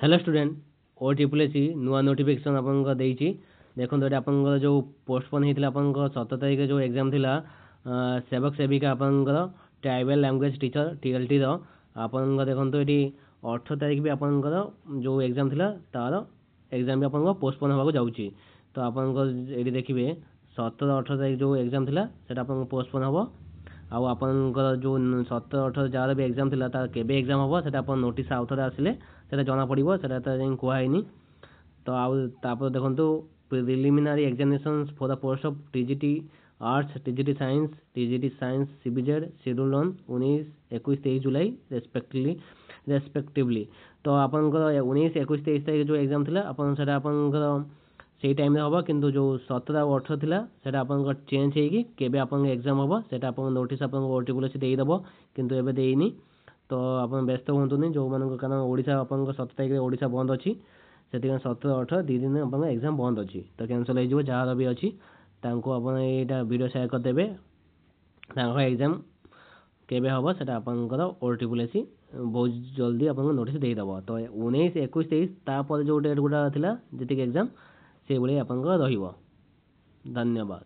Hello student ओ triple S नुआ notification आपन देइछि देखो ये आपन जो पोस्टपोन होता आपन 17 तारिख जो एग्जाम थिला सेवक सेविका आपन ट्राइबल लैंग्वेज टीचर टीएलटी रो आपन देखो ये 18 तारिख भी आपन जो एग्जाम थिला तार एग्जाम भी आपन पोस्टपोन होगा जाउछि तो आपन ये देखिए 17 18 तारिख जो एग्जाम थिला सेटा आपन पोस्टपोन हम आउ आपनकर जो 17 18 जार भी एग्जाम थिला तार केबे एग्जाम हम सेटा आपन नोटिस आउ थरे आसिले सेटा जଣା पड़िबो सेटा त जाई कुहाइनी तो आउ तापर देखंतु preliminary examinations for the post of TGT arts TGT science CBZ schedule on 19 21 23 July respectively तो आपनकर 19 21 23 तारिख जो एग्जाम थिला आपन सेटा आपनकर सेही टाइम रे हबो किंतु जो 17 और 18 थिला सेटा आपनकर चेंज हेगी केबे आपन एग्जाम हबो सेटा आपन नोटिस आपन ओटीपीएस देई दबो किंतु एबे देइनी तो आप व्यस्त हूँ जो मान कारण ओडिशा आपन 17 तारिख ओडिशा बंद अच्छी से 17 18 2 दिन आप एग्जाम बंद अच्छी तो कैंसल हो जार भी अच्छी यहाँ वीडियो शेयर करदेवे एग्जाम केबे हम से आपंकर ओटीपीएस बहुत जल्दी आप नोटिस देदेव तो 19 21 23 तापर जो डेट गुड़ा थी जी एग्जाम से भाई आप धन्यवाद।